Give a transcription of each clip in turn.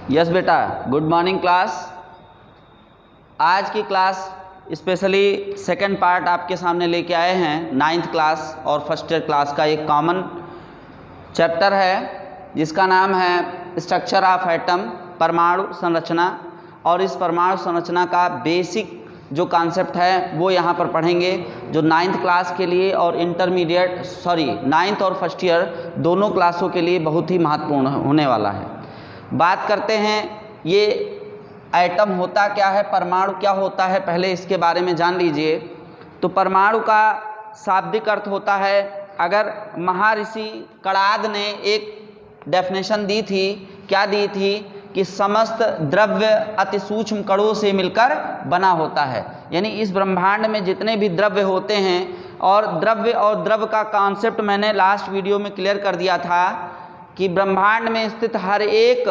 Yes बेटा, good morning class. आज की क्लास स्पेशली सेकंड पार्ट आपके सामने लेके आए हैं। 9th क्लास और फर्स्ट ईयर क्लास का एक कॉमन चैप्टर है जिसका नाम है स्ट्रक्चर ऑफ एटम, परमाणु संरचना। और इस परमाणु संरचना का बेसिक जो कॉन्सेप्ट है वो यहाँ पर पढ़ेंगे, जो 9th क्लास के लिए और इंटरमीडिएट 9th और फर्स्ट ईयर दोनों क्लासों के लिए बहुत ही महत्वपूर्ण होने वाला है। बात करते हैं ये एटम होता क्या है, परमाणु क्या होता है, पहले इसके बारे में जान लीजिए। तो परमाणु का शाब्दिक अर्थ होता है, अगर महर्षि कणाद ने एक डेफिनेशन दी थी, क्या दी थी कि समस्त द्रव्य अति सूक्ष्म कणों से मिलकर बना होता है। यानी इस ब्रह्मांड में जितने भी द्रव्य होते हैं, और द्रव्य का कॉन्सेप्ट मैंने लास्ट वीडियो में क्लियर कर दिया था कि ब्रह्मांड में स्थित हर एक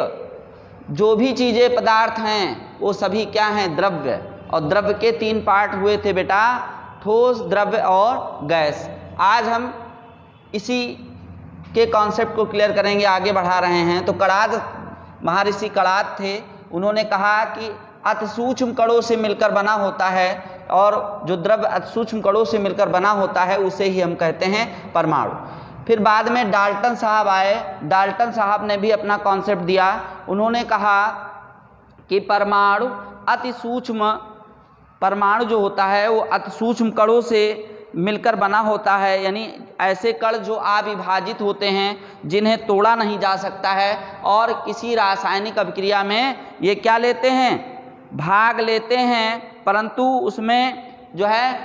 जो भी चीज़ें पदार्थ हैं वो सभी क्या हैं, द्रव्य। और द्रव्य के 3 पार्ट हुए थे बेटा, ठोस, द्रव्य और गैस। आज हम इसी के कॉन्सेप्ट को क्लियर करेंगे, आगे बढ़ा रहे हैं। तो कणाद, महर्षि कणाद थे, उन्होंने कहा कि अति सूक्ष्म कणों से मिलकर बना होता है, और जो द्रव्य अति सूक्ष्म कणों से मिलकर बना होता है उसे ही हम कहते हैं परमाणु। फिर बाद में डाल्टन साहब आए, डाल्टन साहब ने भी अपना कॉन्सेप्ट दिया। उन्होंने कहा कि परमाणु अति सूक्ष्म, परमाणु जो होता है वो अति सूक्ष्म कणों से मिलकर बना होता है। यानी ऐसे कण जो अविभाजित होते हैं, जिन्हें तोड़ा नहीं जा सकता है, और किसी रासायनिक अभिक्रिया में ये क्या लेते हैं, भाग लेते हैं, परंतु उसमें जो है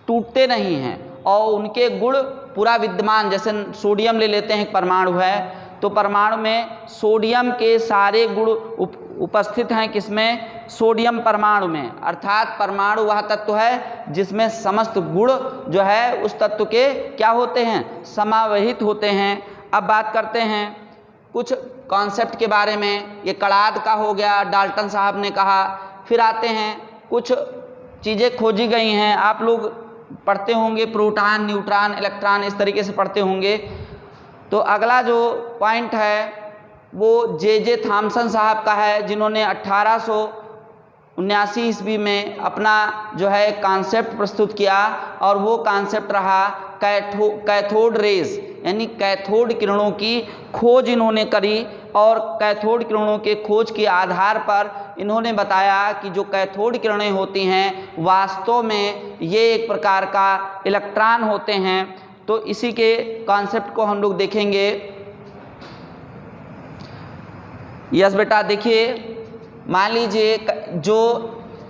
टूटते नहीं हैं और उनके गुण पूरा विद्यमान। जैसे सोडियम ले लेते हैं, परमाणु है, तो परमाणु में सोडियम के सारे गुण उपस्थित हैं, किसमें, सोडियम परमाणु में। अर्थात परमाणु वह तत्व है जिसमें समस्त गुण जो है उस तत्व के क्या होते हैं, समावहित होते हैं। अब बात करते हैं कुछ कॉन्सेप्ट के बारे में। ये कणाद का हो गया, डाल्टन साहब ने कहा। फिर आते हैं कुछ चीज़ें खोजी गई हैं, आप लोग पढ़ते होंगे, प्रोटॉन, न्यूट्रॉन, इलेक्ट्रॉन, इस तरीके से पढ़ते होंगे। तो अगला जो पॉइंट है वो जे थॉमसन साहब का है, जिन्होंने 1879 ईस्वी में अपना जो है कॉन्सेप्ट प्रस्तुत किया, और वो कॉन्सेप्ट रहा कैथोड रेज, यानी कैथोड किरणों की खोज इन्होंने करी। और कैथोड किरणों के खोज के आधार पर इन्होंने बताया कि जो कैथोड किरणें होती हैं वास्तव में ये एक प्रकार का इलेक्ट्रॉन होते हैं। तो इसी के कॉन्सेप्ट को हम लोग देखेंगे। यस बेटा, देखिए, मान लीजिए जो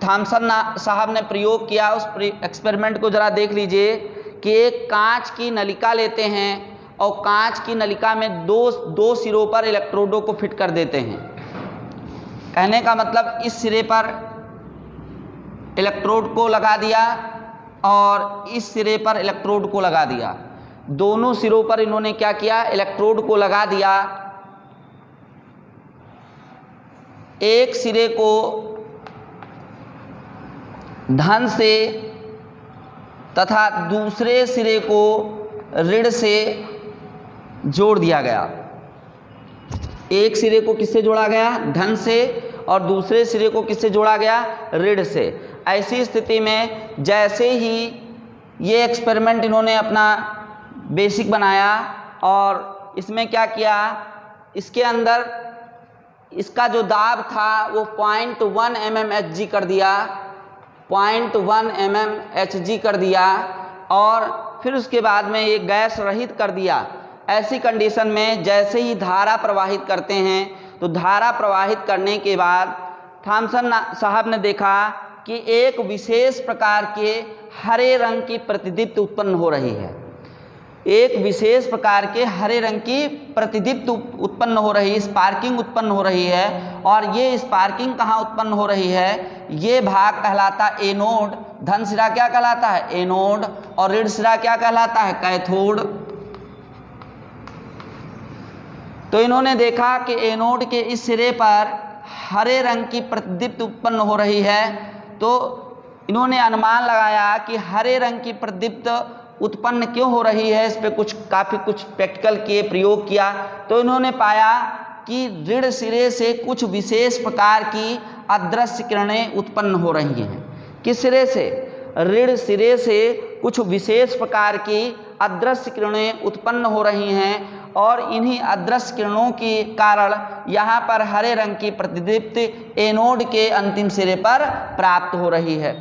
थॉमसन साहब ने प्रयोग किया, उस एक्सपेरिमेंट को ज़रा देख लीजिए कि एक कांच की नलिका लेते हैं और कांच की नलिका में दो सिरों पर इलेक्ट्रोडों को फिट कर देते हैं। कहने का मतलब इस सिरे पर इलेक्ट्रोड को लगा दिया और इस सिरे पर इलेक्ट्रोड को लगा दिया। दोनों सिरों पर इन्होंने क्या किया, इलेक्ट्रोड को लगा दिया। एक सिरे को धन से तथा दूसरे सिरे को ऋण से जोड़ दिया गया। एक सिरे को किससे जोड़ा गया, धन से, और दूसरे सिरे को किससे जोड़ा गया, ऋण से। ऐसी स्थिति में जैसे ही ये एक्सपेरिमेंट इन्होंने अपना बेसिक बनाया, और इसमें क्या किया, इसके अंदर इसका जो दाब था वो 0.1 mmHg कर दिया, 0.1 mmHg कर दिया, और फिर उसके बाद में ये गैस रहित कर दिया। ऐसी कंडीशन में जैसे ही धारा प्रवाहित करते हैं, तो धारा प्रवाहित करने के बाद थॉमसन साहब ने देखा कि एक विशेष प्रकार के हरे रंग की प्रतिदीप्ति उत्पन्न हो रही है। एक विशेष प्रकार के हरे रंग की प्रतिदीप्ति उत्पन्न हो रही है, स्पार्किंग उत्पन्न हो रही है। और ये स्पार्किंग कहाँ उत्पन्न हो रही है, ये भाग कहलाता है एनोड। धन सिरा क्या कहलाता है, एनोड, और ऋण सिरा क्या कहलाता है, कैथोड। तो इन्होंने देखा कि एनोड के इस सिरे पर हरे रंग की प्रतिदीप्ति उत्पन्न हो रही है। तो इन्होंने अनुमान लगाया कि हरे रंग की प्रतिदीप्ति उत्पन्न क्यों हो रही है। इस पर काफ़ी कुछ प्रैक्टिकल किए, प्रयोग किया, तो इन्होंने पाया कि ऋण सिरे से कुछ विशेष प्रकार की अदृश्य किरणें उत्पन्न हो रही हैं। किस सिरे से? ऋण सिरे से कुछ विशेष प्रकार की अदृश्य किरणें उत्पन्न हो रही हैं और इन्हीं अदृश्य किरणों के कारण यहाँ पर हरे रंग की प्रतिदीप्ति एनोड के अंतिम सिरे पर प्राप्त हो रही है।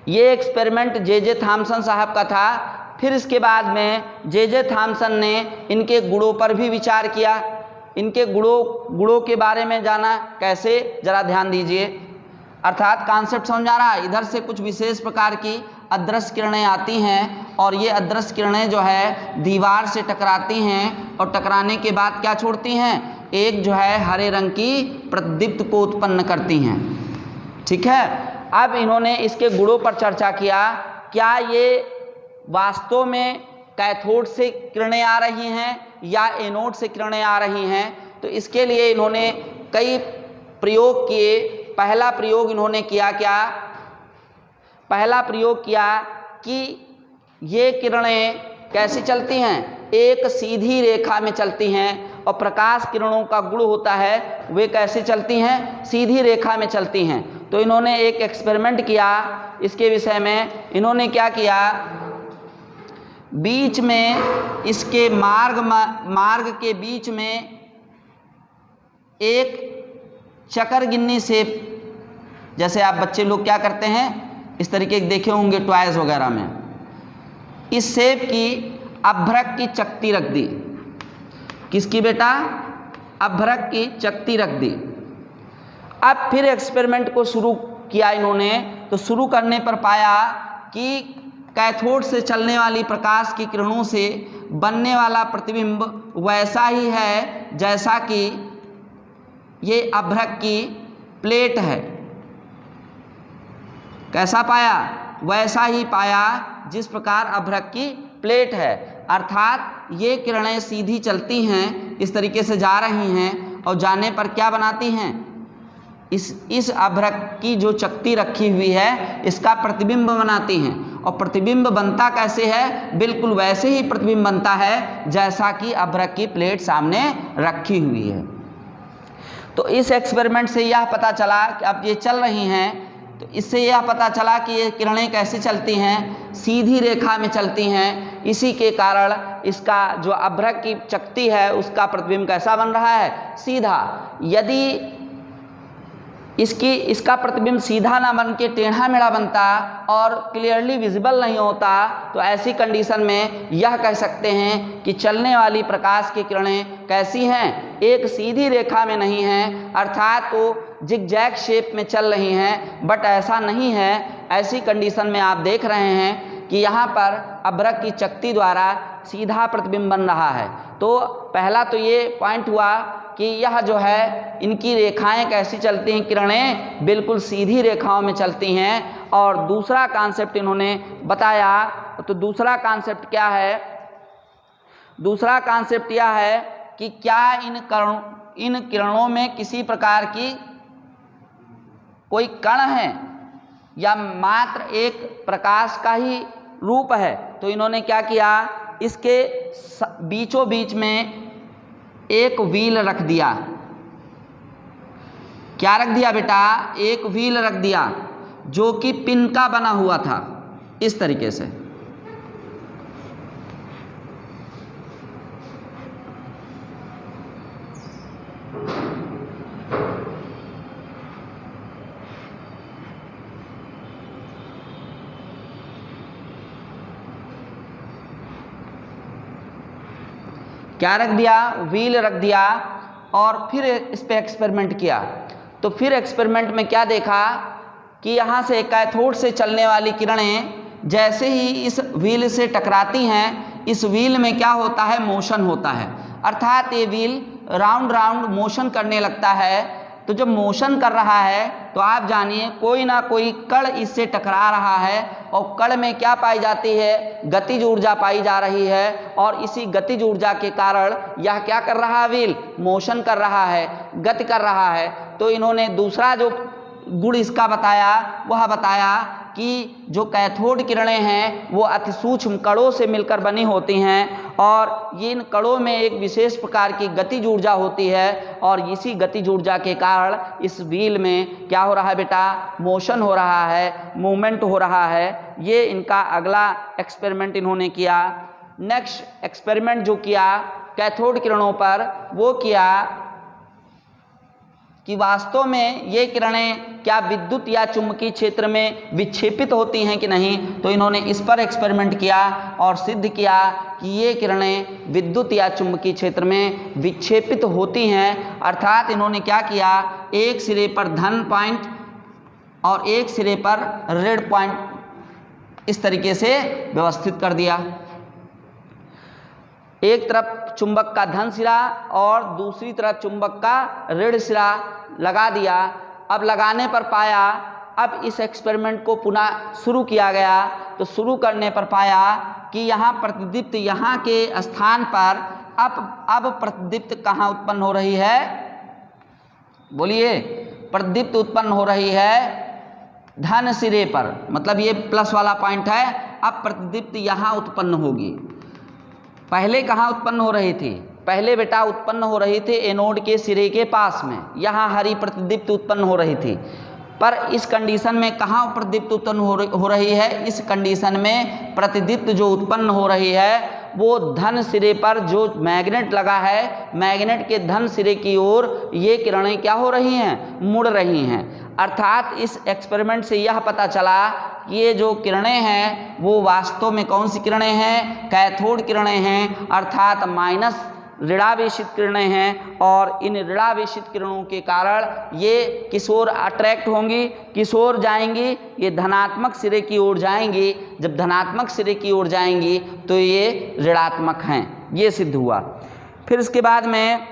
ये एक्सपेरिमेंट जे थॉमसन साहब का था। फिर इसके बाद में जे थॉमसन ने इनके गुणों पर भी विचार किया। इनके गुणों के बारे में जाना कैसे, जरा ध्यान दीजिए। अर्थात कॉन्सेप्ट समझ आ रहा है। इधर से कुछ विशेष प्रकार की अदृश्य किरणें आती हैं और ये अदृश्य किरणें जो है दीवार से टकराती हैं और टकराने के बाद क्या छोड़ती हैं? एक जो है हरे रंग की प्रतिदीप्ति को उत्पन्न करती हैं। ठीक है, अब इन्होंने इसके गुणों पर चर्चा किया। क्या ये वास्तव में कैथोड से किरणें आ रही हैं या एनोड से किरणें आ रही हैं? तो इसके लिए इन्होंने कई प्रयोग किए। पहला प्रयोग इन्होंने किया क्या? पहला प्रयोग किया कि ये किरणें कैसी चलती हैं? एक सीधी रेखा में चलती हैं और प्रकाश किरणों का गुण होता है वे कैसे चलती हैं? सीधी रेखा में चलती हैं। तो इन्होंने एक एक्सपेरिमेंट किया इसके विषय में। इन्होंने क्या किया? बीच में इसके मार्ग के बीच में एक चक्कर गिन्नी शेप, जैसे आप बच्चे लोग क्या करते हैं इस तरीके के देखे होंगे टॉयज वगैरह में, इस शेप की अभ्रक की चकती रख दी। किसकी बेटा? अभ्रक की चकती रख दी। अब फिर एक्सपेरिमेंट को शुरू किया इन्होंने। तो शुरू करने पर पाया कि कैथोड से चलने वाली प्रकाश की किरणों से बनने वाला प्रतिबिंब वैसा ही है जैसा कि ये अभ्रक की प्लेट है। कैसा पाया? वैसा ही पाया जिस प्रकार अभ्रक की प्लेट है। अर्थात ये किरणें सीधी चलती हैं, इस तरीके से जा रही हैं और जाने पर क्या बनाती हैं? इस अभ्रक की जो चकती रखी हुई है इसका प्रतिबिंब बनाती हैं। और प्रतिबिंब बनता कैसे है? बिल्कुल वैसे ही प्रतिबिंब बनता है जैसा कि अभ्रक की प्लेट सामने रखी हुई है। तो इस एक्सपेरिमेंट से यह पता चला कि अब ये चल रही हैं, तो इससे यह पता चला कि ये किरणें कैसे चलती हैं? सीधी रेखा में चलती हैं। इसी के कारण इसका जो अभ्रक की चकती है उसका प्रतिबिंब कैसा बन रहा है? सीधा। यदि इसका प्रतिबिंब सीधा ना बन के टेढ़ा मेढ़ा बनता और क्लियरली विजिबल नहीं होता तो ऐसी कंडीशन में यह कह सकते हैं कि चलने वाली प्रकाश की किरणें कैसी हैं? एक सीधी रेखा में नहीं हैं, अर्थात वो जिगजैग शेप में चल रही हैं। बट ऐसा नहीं है। ऐसी कंडीशन में आप देख रहे हैं कि यहाँ पर अभ्रक की चकती द्वारा सीधा प्रतिबिंब बन रहा है। तो पहला तो ये पॉइंट हुआ कि यह जो है इनकी रेखाएं कैसी चलती हैं? किरणें बिल्कुल सीधी रेखाओं में चलती हैं। और दूसरा कॉन्सेप्ट इन्होंने बताया। तो दूसरा कॉन्सेप्ट क्या है? दूसरा कॉन्सेप्ट यह है कि क्या इन किरणों में किसी प्रकार की कोई कण है या मात्र एक प्रकाश का ही रूप है? तो इन्होंने क्या किया? इसके बीचों बीच में एक व्हील रख दिया। क्या रख दिया बेटा? एक व्हील रख दिया जो कि पिन का बना हुआ था, इस तरीके से। क्या रख दिया? व्हील रख दिया। और फिर इस पे एक्सपेरिमेंट किया। तो फिर एक्सपेरिमेंट में क्या देखा कि यहाँ से कैथोड से चलने वाली किरणें जैसे ही इस व्हील से टकराती हैं, इस व्हील में क्या होता है? मोशन होता है। अर्थात ये व्हील राउंड राउंड मोशन करने लगता है। तो जब मोशन कर रहा है तो आप जानिए कोई ना कोई कण इससे टकरा रहा है और कण में क्या पाई जाती है? गतिज ऊर्जा पाई जा रही है। और इसी गतिज ऊर्जा के कारण यह क्या कर रहा है? व्हील मोशन कर रहा है, गति कर रहा है। तो इन्होंने दूसरा जो गुण इसका बताया वह बताया कि जो कैथोड किरणें हैं वो अति सूक्ष्म कणों से मिलकर बनी होती हैं और इन कणों में एक विशेष प्रकार की गतिज ऊर्जा होती है और इसी गतिज ऊर्जा के कारण इस व्हील में क्या हो रहा है बेटा, मोशन हो रहा है, मूवमेंट हो रहा है। ये इनका अगला एक्सपेरिमेंट इन्होंने किया। नेक्स्ट एक्सपेरिमेंट जो किया कैथोड किरणों पर, वो किया कि वास्तव में ये किरणें क्या विद्युत या चुंबकीय क्षेत्र में विक्षेपित होती हैं कि नहीं। तो इन्होंने इस पर एक्सपेरिमेंट किया और सिद्ध किया कि ये किरणें विद्युत या चुंबकीय क्षेत्र में विक्षेपित होती हैं। अर्थात इन्होंने क्या किया, एक सिरे पर धन पॉइंट और एक सिरे पर ऋण पॉइंट इस तरीके से व्यवस्थित कर दिया। एक तरफ चुंबक का धन सिरा और दूसरी तरफ चुंबक का ऋण सिरा लगा दिया। अब लगाने पर पाया, अब इस एक्सपेरिमेंट को पुनः शुरू किया गया तो शुरू करने पर पाया कि यहाँ प्रतिदीप्त यहाँ के स्थान पर अब प्रतिदीप्त कहाँ उत्पन्न हो रही है, बोलिए, प्रतिदीप्त उत्पन्न हो रही है धन सिरे पर, मतलब ये प्लस वाला पॉइंट है। अब प्रतिदीप्त यहाँ उत्पन्न होगी। पहले कहाँ उत्पन्न हो रही थी, पहले बेटा उत्पन्न हो रही थी एनोड के सिरे के पास में, यहाँ हरी प्रतिदीप्त उत्पन्न हो रही थी। पर इस कंडीशन में कहाँ प्रतिदीप्त उत्पन्न हो रही है, इस कंडीशन में प्रतिदीप्त जो उत्पन्न हो रही है वो धन सिरे पर जो मैग्नेट लगा है, मैग्नेट के धन सिरे की ओर ये किरणें क्या हो रही हैं, मुड़ रही हैं। अर्थात इस एक्सपेरिमेंट से यह पता चला कि ये जो किरणें हैं वो वास्तव में कौन सी किरणें हैं, कैथोड किरणें हैं, अर्थात माइनस ऋणावेशित किरणें हैं। और इन ऋणावेशित किरणों के कारण ये किस ओर अट्रैक्ट होंगी, किस ओर जाएंगी, ये धनात्मक सिरे की ओर जाएंगी। जब धनात्मक सिरे की ओर जाएंगी तो ये ऋणात्मक हैं, ये सिद्ध हुआ। फिर इसके बाद में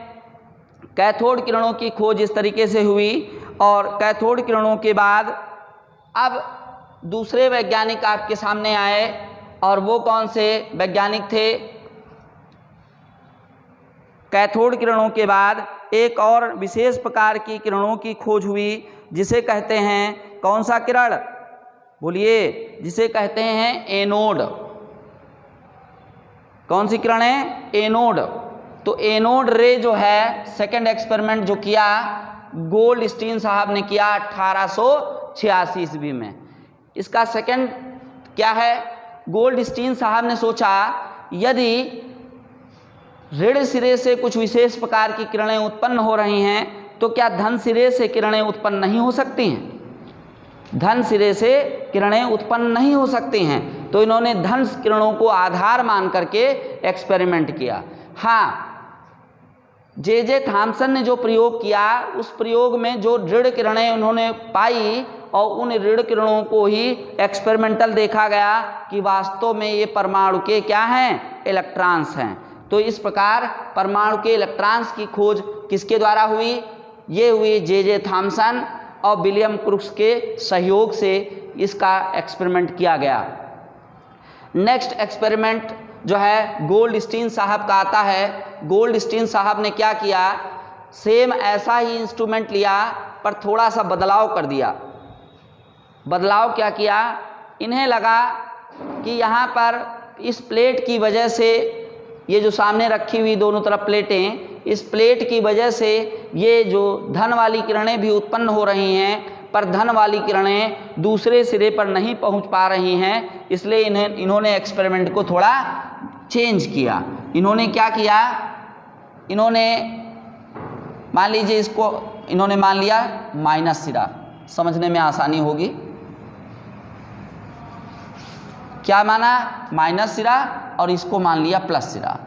कैथोड किरणों की खोज इस तरीके से हुई और कैथोड किरणों के बाद अब दूसरे वैज्ञानिक आपके सामने आए और वो कौन से वैज्ञानिक थे। कैथोड किरणों के बाद एक और विशेष प्रकार की किरणों की खोज हुई जिसे कहते हैं कौन सा किरण, बोलिए, जिसे कहते हैं एनोड। कौन सी किरण है, एनोड। तो एनोड रे जो है सेकंड एक्सपेरिमेंट जो किया गोल्डस्टीन साहब ने किया 1886 ईस्वी में। इसका सेकंड क्या है, गोल्डस्टीन साहब ने सोचा यदि ऋण सिरे से कुछ विशेष प्रकार की किरणें उत्पन्न हो रही हैं तो क्या धन सिरे से किरणें उत्पन्न नहीं हो सकती हैं, धन सिरे से किरणें उत्पन्न नहीं हो सकती हैं। तो इन्होंने धन किरणों को आधार मान करके एक्सपेरिमेंट किया। हाँ, जे थॉमसन ने जो प्रयोग किया उस प्रयोग में जो ऋण किरणें उन्होंने पाई और उन ऋण किरणों को ही एक्सपेरिमेंटल देखा गया कि वास्तव में ये परमाणु के क्या हैं, इलेक्ट्रॉन्स हैं। तो इस प्रकार परमाणु के इलेक्ट्रॉन्स की खोज किसके द्वारा हुई, ये हुई जे थॉमसन और विलियम क्रूक्स के सहयोग से इसका एक्सपेरिमेंट किया गया। नेक्स्ट एक्सपेरिमेंट जो है गोल्डस्टीन साहब का आता है। गोल्डस्टीन साहब ने क्या किया, सेम ऐसा ही इंस्ट्रूमेंट लिया पर थोड़ा सा बदलाव कर दिया। बदलाव क्या किया, इन्हें लगा कि यहाँ पर इस प्लेट की वजह से, ये जो सामने रखी हुई दोनों तरफ प्लेटें, इस प्लेट की वजह से ये जो धन वाली किरणें भी उत्पन्न हो रही हैं पर धन वाली किरणें दूसरे सिरे पर नहीं पहुंच पा रही हैं। इसलिए इन्होंने एक्सपेरिमेंट को थोड़ा चेंज किया। इन्होंने क्या किया, इन्होंने मान लीजिए इसको इन्होंने मान लिया माइनस सिरा, समझने में आसानी होगी। क्या माना, माइनस सिरा, और इसको मान लिया प्लस सिरा।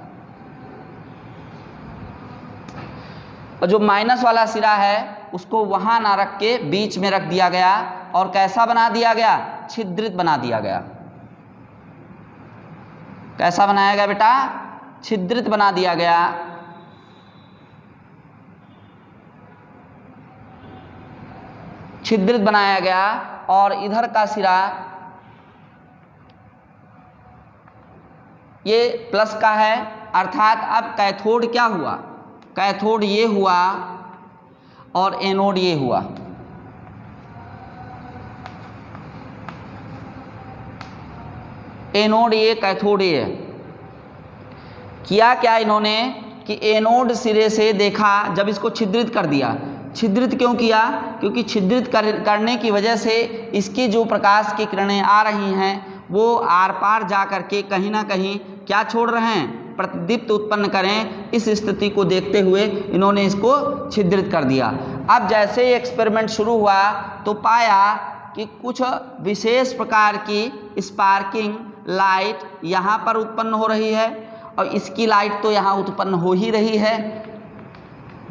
और जो माइनस वाला सिरा है उसको वहां ना रख के बीच में रख दिया गया और कैसा बना दिया गया, छिद्रित बना दिया गया। कैसा बनाया गया बेटा, छिद्रित बना दिया गया। छिद्रित बनाया गया और इधर का सिरा ये प्लस का है। अर्थात अब कैथोड क्या हुआ, कैथोड ये हुआ और एनोड ये हुआ। एनोड ए कैथोड ए है। किया क्या इन्होंने कि एनोड सिरे से देखा, जब इसको छिद्रित कर दिया। छिद्रित क्यों किया? क्योंकि छिद्रित करने की वजह से इसकी जो प्रकाश की किरणें आ रही हैं वो आर पार जा करके कहीं ना कहीं क्या छोड़ रहे हैं, प्रतिदीप्त उत्पन्न करें। इस स्थिति को देखते हुए इन्होंने इसको छिद्रित कर दिया। अब जैसे ही एक्सपेरिमेंट शुरू हुआ तो पाया कि कुछ विशेष प्रकार की स्पार्किंग लाइट यहाँ पर उत्पन्न हो रही है और इसकी लाइट तो यहाँ उत्पन्न हो ही रही है।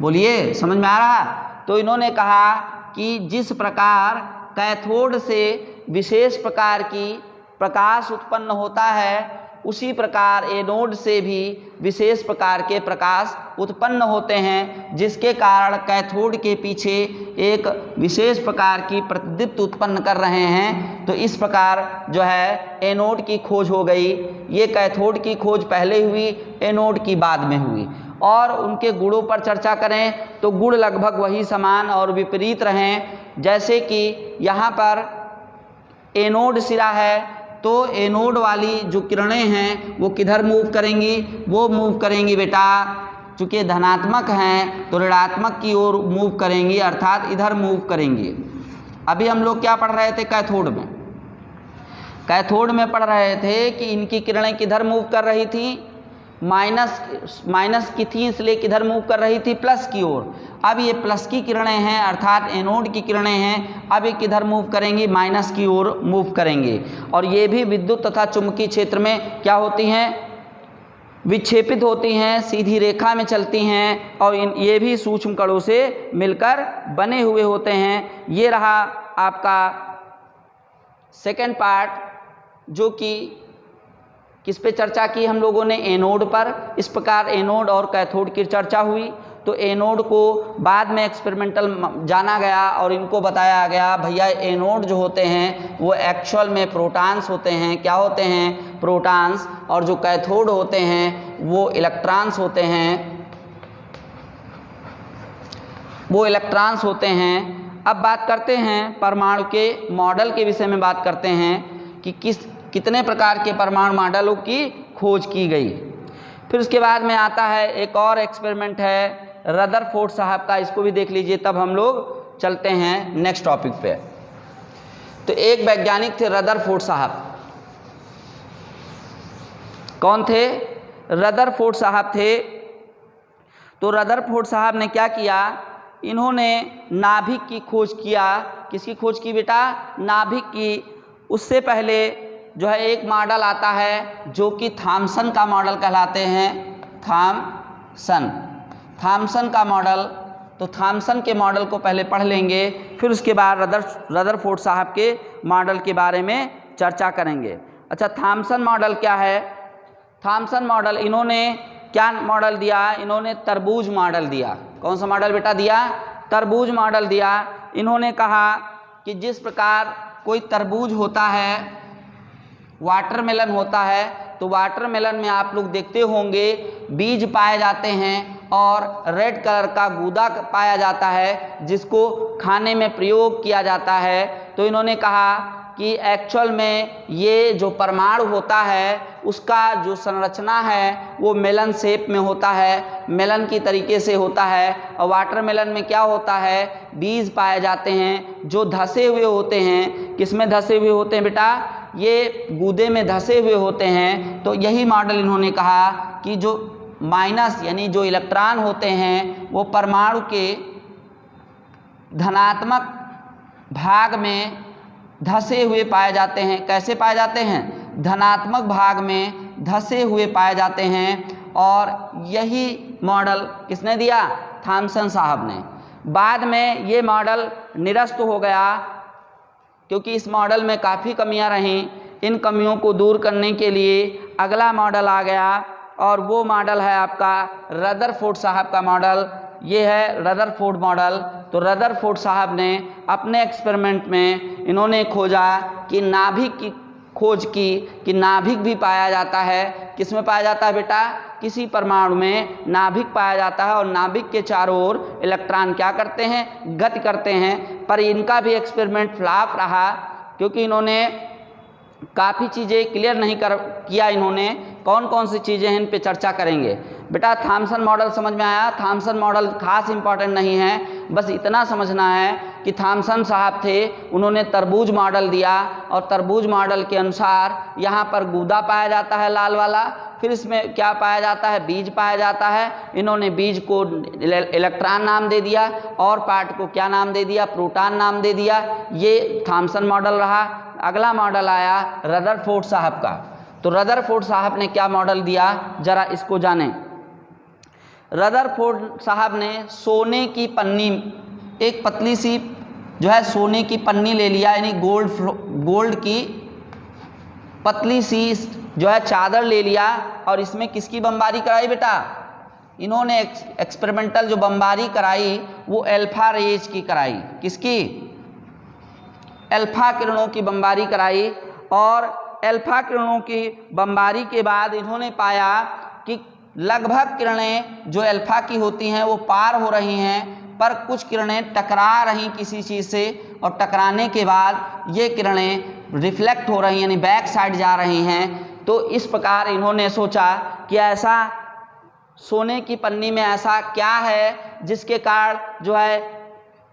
बोलिए, समझ में आ रहा? तो इन्होंने कहा कि जिस प्रकार कैथोड से विशेष प्रकार की प्रकाश उत्पन्न होता है, उसी प्रकार एनोड से भी विशेष प्रकार के प्रकाश उत्पन्न होते हैं, जिसके कारण कैथोड के पीछे एक विशेष प्रकार की प्रतिदीप्त उत्पन्न कर रहे हैं। तो इस प्रकार जो है एनोड की खोज हो गई। ये कैथोड की खोज पहले हुई, एनोड की बाद में हुई। और उनके गुणों पर चर्चा करें तो गुण लगभग वही समान और विपरीत रहें। जैसे कि यहाँ पर एनोड सिरा है तो एनोड वाली जो किरणें हैं वो किधर मूव करेंगी? वो मूव करेंगी बेटा, चूँकि धनात्मक हैं तो ऋणात्मक की ओर मूव करेंगी, अर्थात इधर मूव करेंगी। अभी हम लोग क्या पढ़ रहे थे कैथोड में? कैथोड में पढ़ रहे थे कि इनकी किरणें किधर मूव कर रही थी? माइनस की थी, इसलिए किधर मूव कर रही थी? प्लस की ओर। अब ये प्लस की किरणें हैं अर्थात एनोड की किरणें हैं, अब ये किधर मूव करेंगी? माइनस की ओर मूव करेंगे। और ये भी विद्युत तथा चुंबकीय क्षेत्र में क्या होती हैं? विक्षेपित होती हैं, सीधी रेखा में चलती हैं और ये भी सूक्ष्म कणों से मिलकर बने हुए होते हैं। ये रहा आपका सेकेंड पार्ट, जो कि किस पे चर्चा की हम लोगों ने? एनोड पर। इस प्रकार एनोड और कैथोड की चर्चा हुई। तो एनोड को बाद में एक्सपेरिमेंटल जाना गया और इनको बताया गया भैया एनोड जो होते हैं वो एक्चुअल में प्रोटॉन्स होते हैं। क्या होते हैं? प्रोटॉन्स। और जो कैथोड होते हैं वो इलेक्ट्रॉन्स होते हैं, वो इलेक्ट्रॉन्स होते हैं। अब बात करते हैं परमाणु के मॉडल के विषय में। बात करते हैं कि कितने प्रकार के परमाणु मॉडलों की खोज की गई। फिर उसके बाद में आता है एक और एक्सपेरिमेंट है रदरफोर्ड साहब का, इसको भी देख लीजिए, तब हम लोग चलते हैं नेक्स्ट टॉपिक पे। तो एक वैज्ञानिक थे रदरफोर्ड साहब। कौन थे? रदरफोर्ड साहब थे। तो रदरफोर्ड साहब ने क्या किया? इन्होंने नाभिक की खोज किया। किसकी खोज की बेटा? नाभिक की। उससे पहले जो है एक मॉडल आता है जो कि थॉमसन का मॉडल कहलाते हैं। थॉमसन का मॉडल। तो थॉमसन के मॉडल को पहले पढ़ लेंगे, फिर उसके बाद रदरफोर्ड साहब के मॉडल के बारे में चर्चा करेंगे। अच्छा, थॉमसन मॉडल क्या है? थॉमसन मॉडल इन्होंने क्या मॉडल दिया? इन्होंने तरबूज मॉडल दिया। कौन सा मॉडल बेटा दिया? तरबूज मॉडल दिया। इन्होंने कहा कि जिस प्रकार कोई तरबूज होता है, वाटरमेलन होता है, तो वाटरमेलन में आप लोग देखते होंगे बीज पाए जाते हैं और रेड कलर का गूदा पाया जाता है जिसको खाने में प्रयोग किया जाता है। तो इन्होंने कहा कि एक्चुअल में ये जो परमाणु होता है उसका जो संरचना है वो मेलन शेप में होता है, मेलन की तरीके से होता है। और वाटरमेलन में क्या होता है? बीज पाए जाते हैं जो धसे हुए होते हैं। किस में धसे हुए होते हैं बेटा? ये गूदे में धसे हुए होते हैं। तो यही मॉडल इन्होंने कहा कि जो माइनस यानी जो इलेक्ट्रॉन होते हैं वो परमाणु के धनात्मक भाग में धसे हुए पाए जाते हैं। कैसे पाए जाते हैं? धनात्मक भाग में धसे हुए पाए जाते हैं। और यही मॉडल किसने दिया? थॉमसन साहब ने। बाद में ये मॉडल निरस्त हो गया क्योंकि इस मॉडल में काफ़ी कमियां रहीं। इन कमियों को दूर करने के लिए अगला मॉडल आ गया और वो मॉडल है आपका रदरफोर्ड साहब का मॉडल। ये है रदरफोर्ड मॉडल। तो रदरफोर्ड साहब ने अपने एक्सपेरिमेंट में इन्होंने खोजा कि नाभिक की खोज की कि नाभिक भी पाया जाता है। किस में पाया जाता है बेटा? किसी परमाणु में नाभिक पाया जाता है और नाभिक के चारों ओर इलेक्ट्रॉन क्या करते हैं? गति करते हैं। पर इनका भी एक्सपेरिमेंट फ्लॉप रहा क्योंकि इन्होंने काफ़ी चीज़ें क्लियर नहीं किया इन्होंने। कौन कौन सी चीज़ें हैं इन पे चर्चा करेंगे। बेटा थॉमसन मॉडल समझ में आया। थॉमसन मॉडल खास इंपॉर्टेंट नहीं है, बस इतना समझना है कि थॉमसन साहब थे, उन्होंने तरबूज मॉडल दिया और तरबूज मॉडल के अनुसार यहाँ पर गूदा पाया जाता है लाल वाला, फिर इसमें क्या पाया जाता है, बीज पाया जाता है। इन्होंने बीज को इलेक्ट्रॉन नाम दे दिया और पार्ट को क्या नाम दे दिया, प्रोटॉन नाम दे दिया। ये थॉमसन मॉडल रहा। अगला मॉडल आया रदरफोर्ड साहब का। तो रदरफोर्ड साहब ने क्या मॉडल दिया, जरा इसको जानें। रदरफोर्ड साहब ने सोने की पन्नी, एक पतली सी जो है सोने की पन्नी ले लिया, यानी गोल्ड की पतली सी जो है चादर ले लिया और इसमें किसकी बमबारी कराई बेटा, इन्होंने एक्सपेरिमेंटल जो बमबारी कराई वो अल्फा रेज की कराई। किसकी, अल्फा किरणों की बमबारी कराई। और अल्फा किरणों की बमबारी के बाद इन्होंने पाया कि लगभग किरणें जो अल्फा की होती हैं वो पार हो रही हैं, पर कुछ किरणें टकरा रही किसी चीज़ से और टकराने के बाद ये किरणें रिफ्लेक्ट हो रही हैं, यानी बैक साइड जा रही हैं। तो इस प्रकार इन्होंने सोचा कि ऐसा सोने की पन्नी में ऐसा क्या है जिसके कारण जो है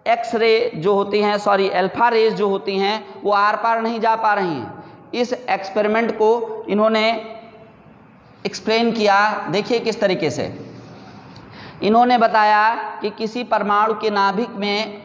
एक्स रे जो होती हैं, सॉरी अल्फा रेज जो होती हैं वो आर पार नहीं जा पा रही हैं। इस एक्सपेरिमेंट को इन्होंने एक्सप्लेन किया। देखिए किस तरीके से इन्होंने बताया कि किसी परमाणु के नाभिक में,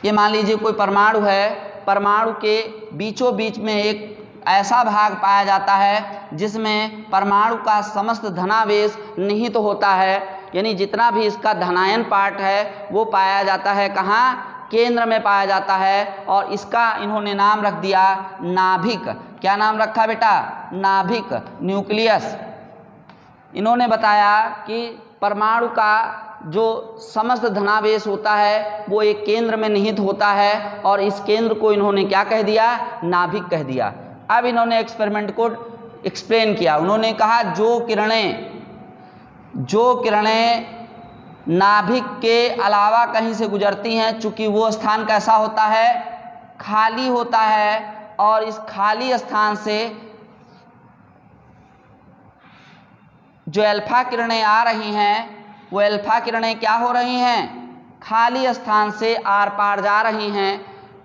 ये मान लीजिए कोई परमाणु है, परमाणु के बीचों बीच में एक ऐसा भाग पाया जाता है जिसमें परमाणु का समस्त धनावेश निहित होता है, यानी जितना भी इसका धनायन पार्ट है वो पाया जाता है कहाँ, केंद्र में पाया जाता है। और इसका इन्होंने नाम रख दिया नाभिक। क्या नाम रखा बेटा, नाभिक, न्यूक्लियस। इन्होंने बताया कि परमाणु का जो समस्त धनावेश होता है वो एक केंद्र में निहित होता है और इस केंद्र को इन्होंने क्या कह दिया, नाभिक कह दिया। अब इन्होंने एक्सपेरिमेंट को एक्सप्लेन किया। उन्होंने कहा जो किरणें नाभिक के अलावा कहीं से गुजरती हैं, चूंकि वो स्थान कैसा होता है, खाली होता है, और इस खाली स्थान से जो अल्फा किरणें आ रही हैं वो अल्फा किरणें क्या हो रही हैं, खाली स्थान से आर पार जा रही हैं।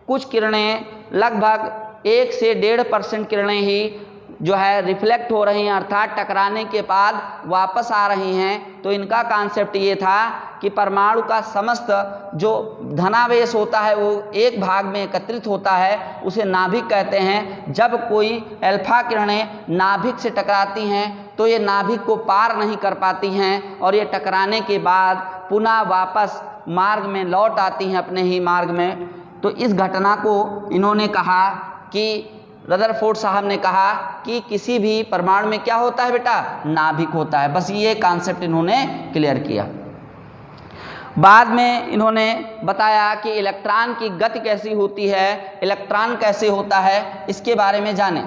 कुछ किरणें लगभग 1 से 1.5% किरणें ही जो है रिफ्लेक्ट हो रही हैं, अर्थात टकराने के बाद वापस आ रही हैं। तो इनका कॉन्सेप्ट ये था कि परमाणु का समस्त जो धनावेश होता है वो एक भाग में एकत्रित होता है, उसे नाभिक कहते हैं। जब कोई अल्फा किरणें नाभिक से टकराती हैं तो ये नाभिक को पार नहीं कर पाती हैं और ये टकराने के बाद पुनः वापस मार्ग में लौट आती हैं, अपने ही मार्ग में। तो इस घटना को इन्होंने कहा कि रदरफोर्ड साहब ने कहा कि किसी भी परमाणु में क्या होता है बेटा, नाभिक होता है। बस ये कॉन्सेप्ट इन्होंने क्लियर किया। बाद में इन्होंने बताया कि इलेक्ट्रॉन की गति कैसी होती है, इलेक्ट्रॉन कैसे होता है, इसके बारे में जानें।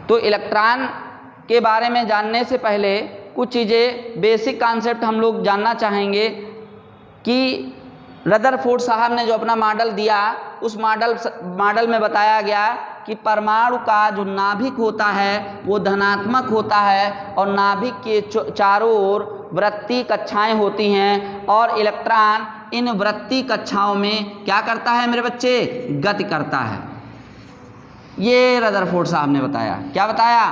तो इलेक्ट्रॉन के बारे में जानने से पहले कुछ चीज़ें बेसिक कॉन्सेप्ट हम लोग जानना चाहेंगे कि रदरफोर्ड साहब ने जो अपना मॉडल दिया उस मॉडल में बताया गया कि परमाणु का जो नाभिक होता है वो धनात्मक होता है और नाभिक के चारों ओर वृत्तीय कक्षाएं होती हैं और इलेक्ट्रॉन इन वृत्तीय कक्षाओं में क्या करता है मेरे बच्चे, गति करता है। ये रदरफोर्ड साहब ने बताया। क्या बताया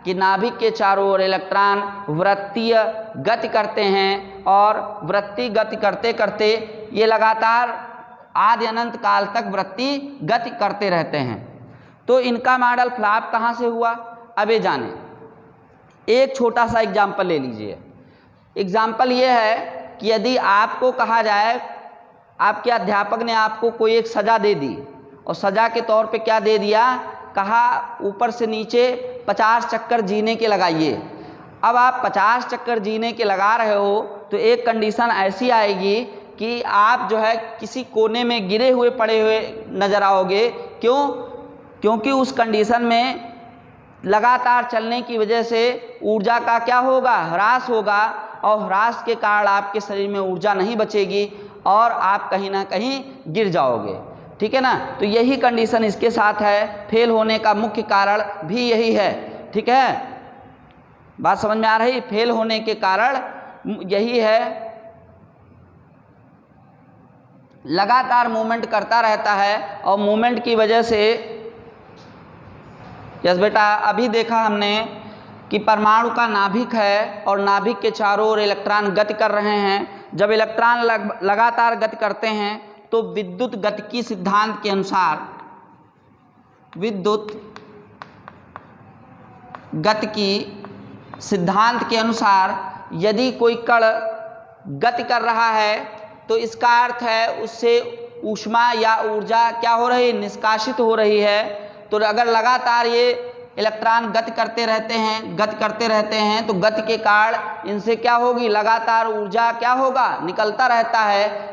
कि नाभिक के चारों ओर इलेक्ट्रॉन वृत्तीय गति करते हैं और वृत्तीय गति करते करते ये लगातार आदि अनंत काल तक वृत्तीय गति करते रहते हैं। तो इनका मॉडल फ्लॉप कहाँ से हुआ, अब ये जाने। एक छोटा सा एग्जाम्पल ले लीजिए। एग्जाम्पल ये है कि यदि आपको कहा जाए, आपके अध्यापक ने आपको कोई एक सज़ा दे दी और सज़ा के तौर पे क्या दे दिया, कहा ऊपर से नीचे 50 चक्कर जीने के लगाइए। अब आप 50 चक्कर जीने के लगा रहे हो तो एक कंडीशन ऐसी आएगी कि आप जो है किसी कोने में गिरे हुए पड़े हुए नज़र आओगे। क्यों? क्योंकि उस कंडीशन में लगातार चलने की वजह से ऊर्जा का क्या होगा, ह्रास होगा और ह्रास के कारण आपके शरीर में ऊर्जा नहीं बचेगी और आप कहीं ना कहीं गिर जाओगे। ठीक है ना। तो यही कंडीशन इसके साथ है, फेल होने का मुख्य कारण भी यही है। ठीक है, बात समझ में आ रही? फेल होने के कारण यही है, लगातार मूवमेंट करता रहता है और मूवमेंट की वजह से, यस बेटा, अभी देखा हमने कि परमाणु का नाभिक है और नाभिक के चारों ओर इलेक्ट्रॉन गति कर रहे हैं। जब इलेक्ट्रॉन लगातार गति करते हैं तो विद्युत गतिकी सिद्धांत के अनुसार, विद्युत गतिकी सिद्धांत के अनुसार यदि कोई कण गति कर रहा है तो इसका अर्थ है उससे ऊष्मा या ऊर्जा क्या हो रही है? निष्कासित हो रही है। तो अगर लगातार ये इलेक्ट्रॉन गति करते रहते हैं तो गति के कारण इनसे क्या होगी? लगातार ऊर्जा क्या होगा? निकलता रहता है।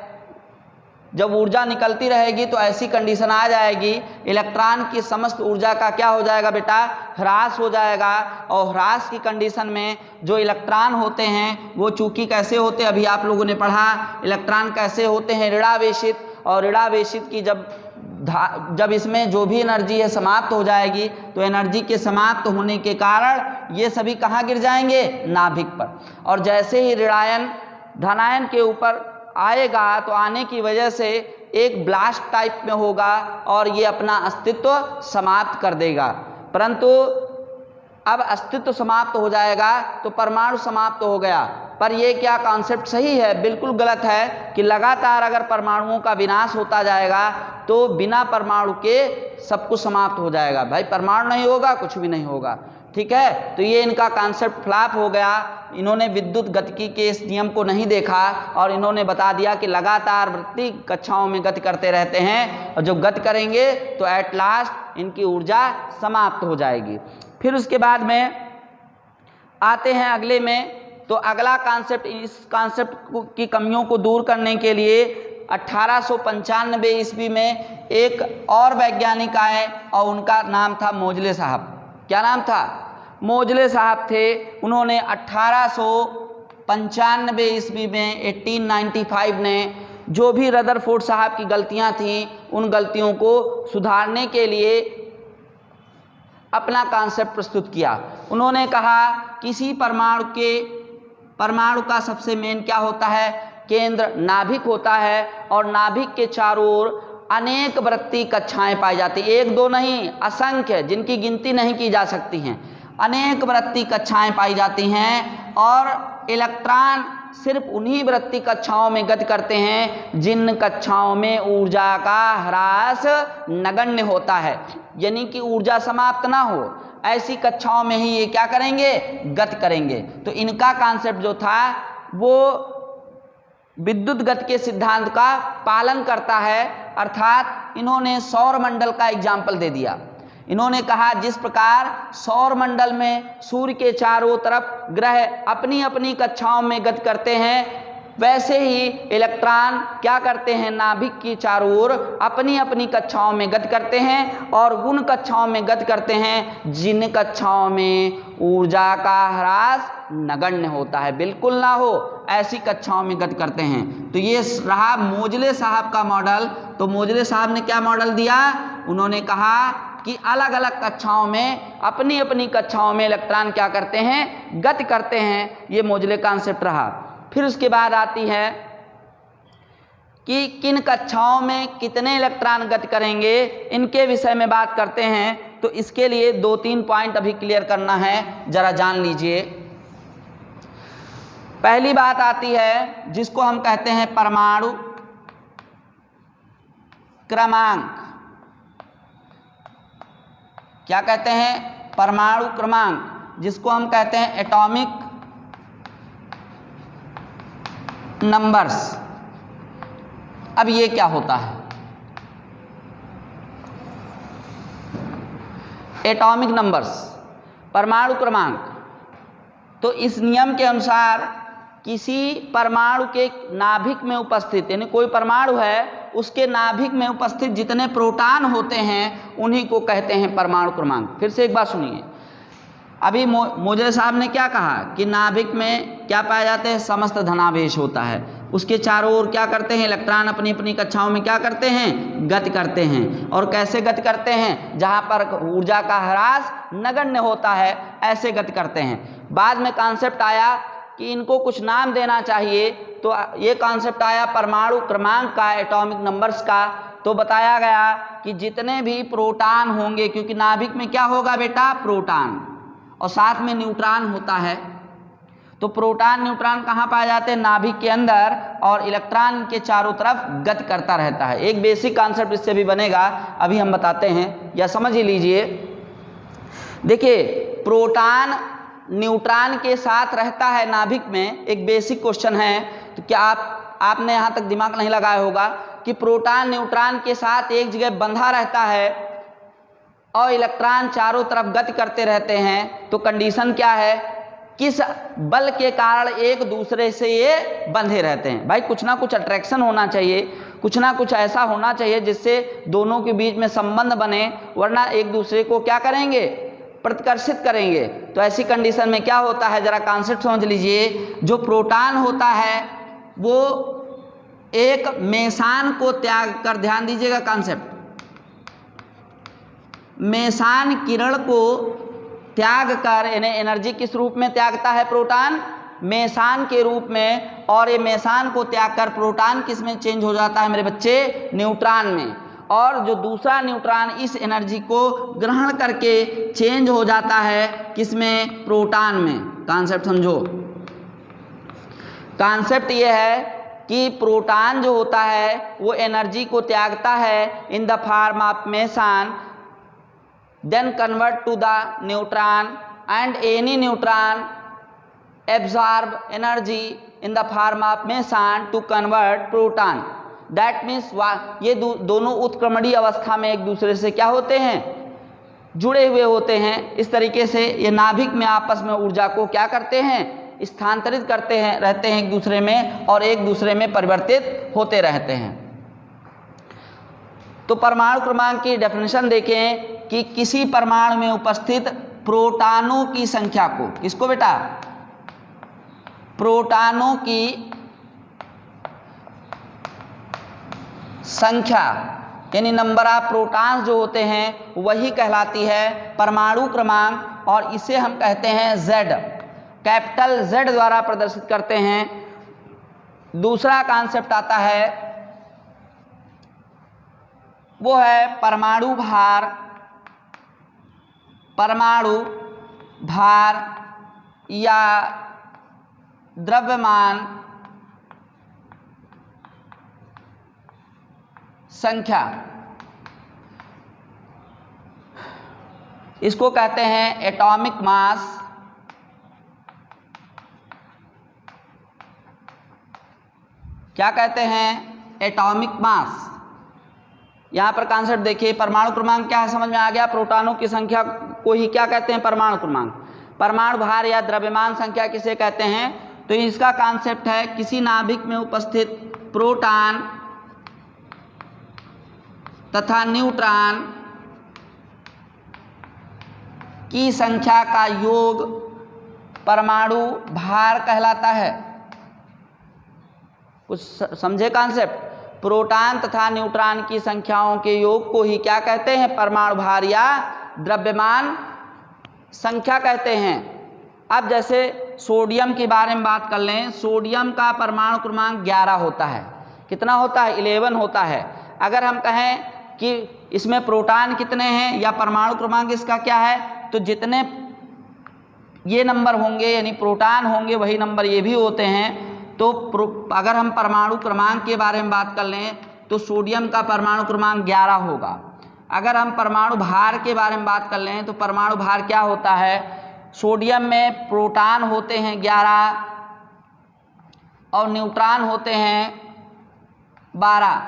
जब ऊर्जा निकलती रहेगी तो ऐसी कंडीशन आ जाएगी, इलेक्ट्रॉन की समस्त ऊर्जा का क्या हो जाएगा बेटा? ह्रास हो जाएगा। और ह्रास की कंडीशन में जो इलेक्ट्रॉन होते हैं वो चूंकि कैसे होते हैं, अभी आप लोगों ने पढ़ा, इलेक्ट्रॉन कैसे होते हैं? ऋणावेशित। और ऋणावेशित की जब इसमें जो भी एनर्जी है समाप्त हो जाएगी तो एनर्जी के समाप्त होने के कारण ये सभी कहाँ गिर जाएंगे? नाभिक पर। और जैसे ही ऋणायन धनायन के ऊपर आएगा तो आने की वजह से एक ब्लास्ट टाइप में होगा और ये अपना अस्तित्व समाप्त कर देगा। परंतु अब अस्तित्व समाप्त हो जाएगा तो परमाणु समाप्त हो गया। पर ये क्या कॉन्सेप्ट सही है? बिल्कुल गलत है कि लगातार अगर परमाणुओं का विनाश होता जाएगा तो बिना परमाणु के सब कुछ समाप्त हो जाएगा। भाई परमाणु नहीं होगा कुछ भी नहीं होगा। ठीक है, तो ये इनका कॉन्सेप्ट फ्लॉप हो गया। इन्होंने विद्युत गतिकी के इस नियम को नहीं देखा और इन्होंने बता दिया कि लगातार वृत्ति कक्षाओं में गति करते रहते हैं और जब गति करेंगे तो एट लास्ट इनकी ऊर्जा समाप्त हो जाएगी। फिर उसके बाद में आते हैं अगले में। तो अगला कॉन्सेप्ट, इस कॉन्सेप्ट की कमियों को दूर करने के लिए 1895 ईस्वी में एक और वैज्ञानिक आए और उनका नाम था मोजले साहब। क्या नाम था? मोजले साहब थे। उन्होंने 1895 ईस्वी में 1895 ने जो भी रदरफोर्ड साहब की गलतियां थीं उन गलतियों को सुधारने के लिए अपना कॉन्सेप्ट प्रस्तुत किया। उन्होंने कहा किसी परमाणु का सबसे मेन क्या होता है? केंद्र नाभिक होता है और नाभिक के चारों ओर अनेक वृत्ति कक्षाएं पाई जाती, एक दो नहीं असंख्य, जिनकी गिनती नहीं की जा सकती हैं। अनेक वृत्ति कक्षाएं पाई जाती हैं और इलेक्ट्रॉन सिर्फ उन्हीं वृत्ति कक्षाओं में गति करते हैं जिन कक्षाओं में ऊर्जा का ह्रास नगण्य होता है, यानी कि ऊर्जा समाप्त ना हो। ऐसी कक्षाओं में ही ये क्या करेंगे? गति करेंगे। तो इनका कॉन्सेप्ट जो था वो विद्युत गति के सिद्धांत का पालन करता है। अर्थात इन्होंने सौर मंडल का एग्जाम्पल दे दिया। इन्होंने कहा जिस प्रकार सौर मंडल में सूर्य के चारों तरफ ग्रह अपनी अपनी कक्षाओं में गति करते हैं, वैसे ही इलेक्ट्रॉन क्या करते हैं? नाभिक की चारों ओर अपनी अपनी कक्षाओं में गति करते हैं और उन कक्षाओं में गति करते हैं जिन कक्षाओं में ऊर्जा का ह्रास नगण्य होता है, बिल्कुल ना हो, ऐसी कक्षाओं में गति करते हैं। तो ये रहा मोजले साहब का मॉडल। तो मोजले साहब ने क्या मॉडल दिया? उन्होंने कहा कि अलग अलग कक्षाओं में अपनी अपनी कक्षाओं में इलेक्ट्रॉन क्या करते हैं? गति करते हैं। ये मोजले कॉन्सेप्ट रहा। फिर उसके बाद आती है कि किन कक्षाओं में कितने इलेक्ट्रॉन गति करेंगे, इनके विषय में बात करते हैं। तो इसके लिए 2-3 पॉइंट अभी क्लियर करना है, जरा जान लीजिए। पहली बात आती है जिसको हम कहते हैं परमाणु क्रमांक। क्या कहते हैं? परमाणु क्रमांक, जिसको हम कहते हैं एटॉमिक नंबर्स। अब ये क्या होता है? एटॉमिक नंबर्स, परमाणु क्रमांक। तो इस नियम के अनुसार किसी परमाणु के नाभिक में उपस्थित, यानी कोई परमाणु है उसके नाभिक में उपस्थित जितने प्रोटॉन होते हैं उन्हीं को कहते हैं परमाणु क्रमांक। फिर से एक बात सुनिए। अभी मोजले साहब ने क्या कहा कि नाभिक में क्या पाए जाते हैं? समस्त धनावेश होता है। उसके चारों ओर क्या करते हैं, इलेक्ट्रॉन अपनी अपनी कक्षाओं में क्या करते हैं, गति करते हैं। और कैसे गति करते हैं, जहाँ पर ऊर्जा का ह्रास नगण्य होता है ऐसे गति करते हैं। बाद में कॉन्सेप्ट आया कि इनको कुछ नाम देना चाहिए, तो ये कॉन्सेप्ट आया परमाणु क्रमांक का, एटॉमिक नंबर्स का। तो बताया गया कि जितने भी प्रोटॉन होंगे, क्योंकि नाभिक में क्या होगा बेटा, प्रोटॉन और साथ में न्यूट्रॉन होता है, तो प्रोटॉन न्यूट्रॉन कहाँ पाए जाते हैं, नाभिक के अंदर, और इलेक्ट्रॉन के चारों तरफ गति करता रहता है। एक बेसिक कॉन्सेप्ट इससे भी बनेगा, अभी हम बताते हैं, या समझ ही लीजिए। देखिए प्रोटॉन न्यूट्रॉन के साथ रहता है नाभिक में, एक बेसिक क्वेश्चन है, तो क्या आपने यहाँ तक दिमाग नहीं लगाया होगा कि प्रोटॉन न्यूट्रॉन के साथ एक जगह बंधा रहता है और इलेक्ट्रॉन चारों तरफ गति करते रहते हैं, तो कंडीशन क्या है, किस बल के कारण एक दूसरे से ये बंधे रहते हैं। भाई कुछ ना कुछ अट्रैक्शन होना चाहिए, कुछ ना कुछ ऐसा होना चाहिए जिससे दोनों के बीच में संबंध बने, वरना एक दूसरे को क्या करेंगे, प्रतिकर्षित करेंगे। तो ऐसी कंडीशन में क्या होता है, जरा कॉन्सेप्ट समझ लीजिए। जो प्रोटॉन होता है वो एक मेसान को त्याग कर, ध्यान दीजिएगा कॉन्सेप्ट, मेसान किरण को त्याग कर, यानी एनर्जी किस रूप में त्यागता है प्रोटॉन, मेसान के रूप में, और ये मेसान को त्याग कर प्रोटॉन किस में चेंज हो जाता है मेरे बच्चे, न्यूट्रॉन में। और जो दूसरा न्यूट्रॉन इस एनर्जी को ग्रहण करके चेंज हो जाता है किस में, प्रोटॉन में। कॉन्सेप्ट समझो, कॉन्सेप्ट ये है कि प्रोटॉन जो होता है वो एनर्जी को त्यागता है in the form of Mason, then convert to the neutron, and any neutron absorb energy in the form of meson to convert proton. That means ये दोनों उत्क्रमणीय अवस्था में एक दूसरे से क्या होते हैं, जुड़े हुए होते हैं। इस तरीके से ये नाभिक में आपस में ऊर्जा को क्या करते हैं, स्थानांतरित करते हैं, रहते हैं एक दूसरे में, और एक दूसरे में परिवर्तित होते रहते हैं। तो परमाणु क्रमांक की डेफिनेशन देखें कि किसी परमाणु में उपस्थित प्रोटॉनों की संख्या को, किसको बेटा, प्रोटॉनों की संख्या, यानी नंबर ऑफ प्रोटॉन्स जो होते हैं वही कहलाती है परमाणु क्रमांक, और इसे हम कहते हैं Z, कैपिटल Z द्वारा प्रदर्शित करते हैं। दूसरा कॉन्सेप्ट आता है वो है परमाणु भार, परमाणु भार या द्रव्यमान संख्या, इसको कहते हैं एटॉमिक मास। क्या कहते हैं, एटॉमिक मास। यहाँ पर कॉन्सेप्ट देखिए, परमाणु क्रमांक क्या है समझ में आ गया, प्रोटॉनों की संख्या को ही क्या कहते हैं, परमाणु क्रमांक। परमाणु भार या द्रव्यमान संख्या किसे कहते हैं, तो इसका कॉन्सेप्ट है किसी नाभिक में उपस्थित प्रोटॉन तथा न्यूट्रॉन की संख्या का योग परमाणु भार कहलाता है। कुछ समझे कॉन्सेप्ट, प्रोटॉन तथा न्यूट्रॉन की संख्याओं के योग को ही क्या कहते हैं, परमाणु भार या द्रव्यमान संख्या कहते हैं। अब जैसे सोडियम के बारे में बात कर लें, सोडियम का परमाणु क्रमांक 11 होता है। कितना होता है, 11 होता है। अगर हम कहें कि इसमें प्रोटॉन कितने हैं या परमाणु क्रमांक इसका क्या है, तो जितने ये नंबर होंगे यानी प्रोटॉन होंगे वही नंबर ये भी होते हैं। तो अगर हम परमाणु क्रमांक के बारे में बात कर लें तो सोडियम का परमाणु क्रमांक 11 होगा। अगर हम परमाणु भार के बारे में बात कर लें तो परमाणु भार क्या होता है, सोडियम में प्रोटॉन होते हैं 11 और न्यूट्रॉन होते हैं 12।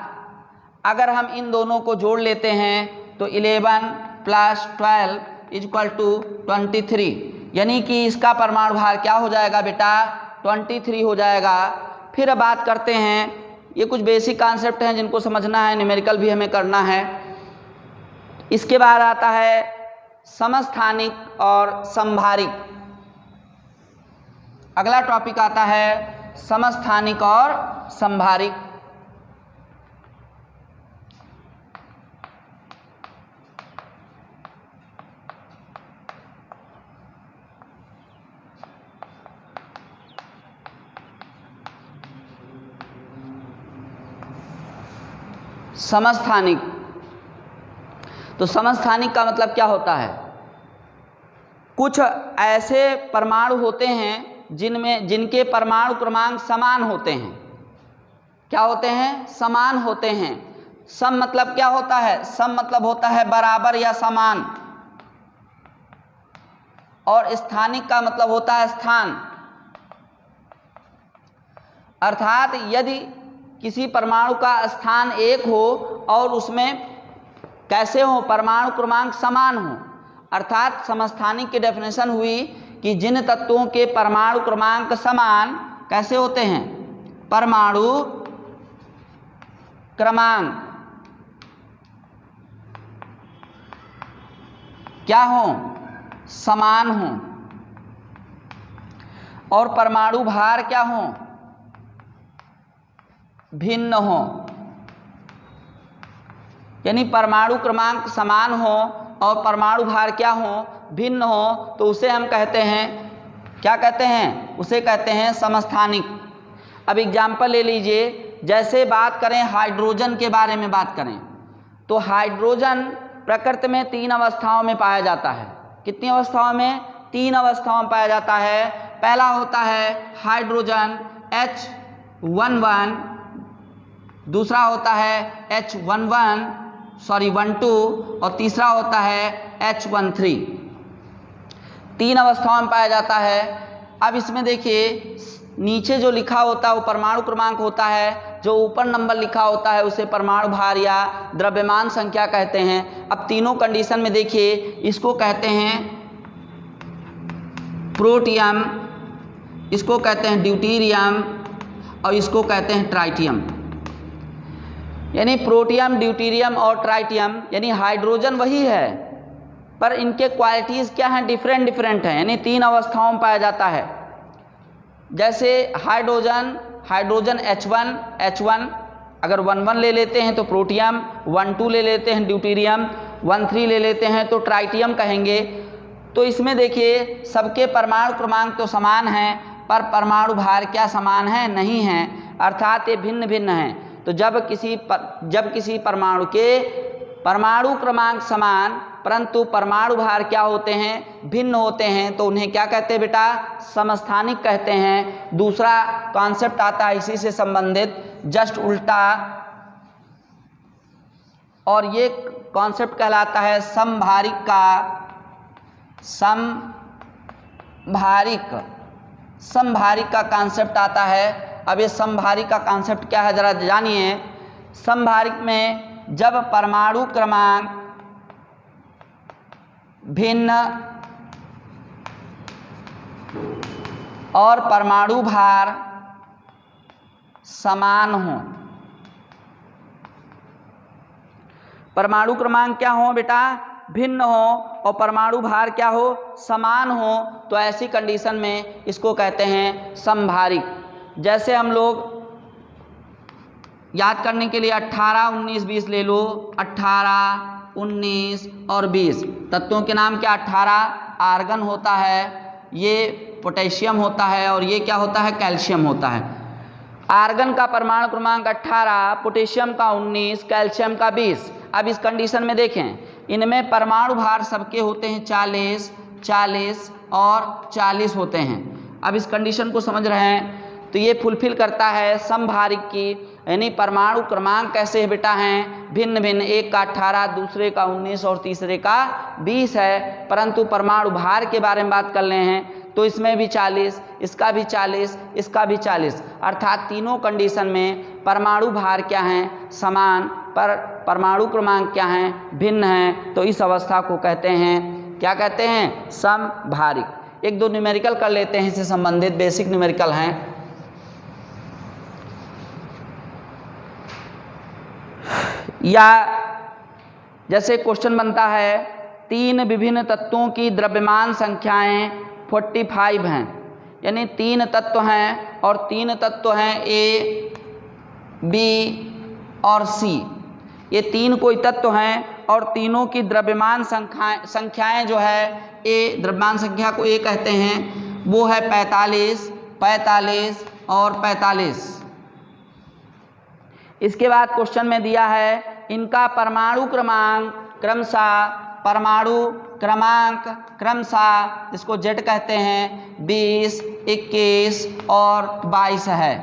अगर हम इन दोनों को जोड़ लेते हैं तो 11 + 12 = 23, यानी कि इसका परमाणु भार क्या हो जाएगा बेटा, 23 हो जाएगा। फिर अब बात करते हैं, ये कुछ बेसिक कॉन्सेप्ट हैं जिनको समझना है, न्यूमेरिकल भी हमें करना है। इसके बाद आता है समस्थानिक और संभारिक। अगला टॉपिक आता है समस्थानिक और समभारिक। समस्थानिक, तो समस्थानिक का मतलब क्या होता है? कुछ ऐसे परमाणु होते हैं जिनके परमाणु क्रमांक समान होते हैं। क्या होते हैं? समान होते हैं। सम मतलब क्या होता है? सम मतलब होता है बराबर या समान, और स्थानिक का मतलब होता है स्थान। अर्थात यदि किसी परमाणु का स्थान एक हो और उसमें कैसे हो? परमाणु क्रमांक समान हो। अर्थात समस्थानिक की डेफिनेशन हुई कि जिन तत्वों के परमाणु क्रमांक समान कैसे होते हैं? परमाणु क्रमांक क्या हो? समान हो, और परमाणु भार क्या हो? भिन्न हो। यानी परमाणु क्रमांक समान हो और परमाणु भार क्या हो? भिन्न हो, तो उसे हम कहते हैं, क्या कहते हैं? उसे कहते हैं समस्थानिक। अब एग्जाम्पल ले लीजिए, जैसे बात करें हाइड्रोजन के बारे में बात करें, तो हाइड्रोजन प्रकृति में 3 अवस्थाओं में पाया जाता है। कितनी अवस्थाओं में? 3 अवस्थाओं में पाया जाता है। पहला होता है हाइड्रोजन H11, दूसरा होता है H12 और तीसरा होता है H13। 3 अवस्थाओं में पाया जाता है। अब इसमें देखिए, नीचे जो लिखा होता है वो परमाणु क्रमांक होता है, जो ऊपर नंबर लिखा होता है उसे परमाणु भार या द्रव्यमान संख्या कहते हैं। अब तीनों कंडीशन में देखिए, इसको कहते हैं प्रोटियम, इसको कहते हैं ड्यूटीरियम, और इसको कहते हैं ट्राइटियम। यानी प्रोटियम, ड्यूटीरियम और ट्राइटियम यानी हाइड्रोजन वही है, पर इनके क्वालिटीज़ क्या हैं? डिफरेंट हैं। यानी 3 अवस्थाओं में पाया जाता है। जैसे हाइड्रोजन H1 अगर 1 ले लेते हैं तो प्रोटियम, 1 ले लेते हैं ड्यूटीरियम, 1 ले लेते हैं तो ट्राइटियम कहेंगे। तो इसमें देखिए, सबके परमाणु क्रमांक तो समान हैं, पर परमाणु भार क्या समान है? नहीं है। अर्थात ये भिन्न भिन्न हैं। तो जब किसी परमाणु के परमाणु क्रमांक समान परंतु परमाणु भार क्या होते हैं? भिन्न होते हैं, तो उन्हें क्या कहते हैं बेटा? समस्थानिक कहते हैं। दूसरा कॉन्सेप्ट आता है इसी से संबंधित, जस्ट उल्टा, और ये कॉन्सेप्ट कहलाता है समभारिक का। समभारिक का कॉन्सेप्ट आता है। अब ये समभारिक का कॉन्सेप्ट क्या है जरा जानिए। समभारिक में जब परमाणु क्रमांक भिन्न और परमाणु भार समान हो, परमाणु क्रमांक क्या हो बेटा? भिन्न हो, और परमाणु भार क्या हो? समान हो, तो ऐसी कंडीशन में इसको कहते हैं समभारिक। जैसे हम लोग याद करने के लिए 18, 19, 20 ले लो। 18, 19 और 20 तत्वों के नाम क्या? 18 आर्गन होता है, ये पोटेशियम होता है, और ये क्या होता है? कैल्शियम होता है। आर्गन का परमाणु क्रमांक 18, पोटेशियम का 19, कैल्शियम का 20। अब इस कंडीशन में देखें, इनमें परमाणु भार सबके होते हैं 40, 40 और 40 होते हैं। अब इस कंडीशन को समझ रहे हैं, तो ये फुलफिल करता है समभारिक की। यानी परमाणु क्रमांक कैसे है बेटा? हैं भिन्न भिन्न, एक का 18, दूसरे का 19 और तीसरे का 20 है, परंतु परमाणु भार के बारे में बात कर रहे हैं तो इसमें भी 40, इसका भी 40, इसका भी 40। अर्थात तीनों कंडीशन में परमाणु भार क्या हैं? समान, पर परमाणु क्रमांक क्या हैं? भिन्न हैं। तो इस अवस्था को कहते हैं, क्या कहते हैं? समभारिक। 1-2 न्यूमेरिकल कर लेते हैं, इससे संबंधित बेसिक न्यूमेरिकल हैं। या जैसे क्वेश्चन बनता है, 3 विभिन्न तत्वों की द्रव्यमान संख्याएं 45 हैं। यानी 3 तत्व हैं और 3 तत्व हैं ए, बी और सी। ये 3 कोई तत्व हैं और तीनों की द्रव्यमान संख्याएं जो है ए, द्रव्यमान संख्या को ए कहते हैं, वो है 45, 45 और 45। इसके बाद क्वेश्चन में दिया है इनका परमाणु क्रमशः इसको जेड कहते हैं 20, 21 और 22 है।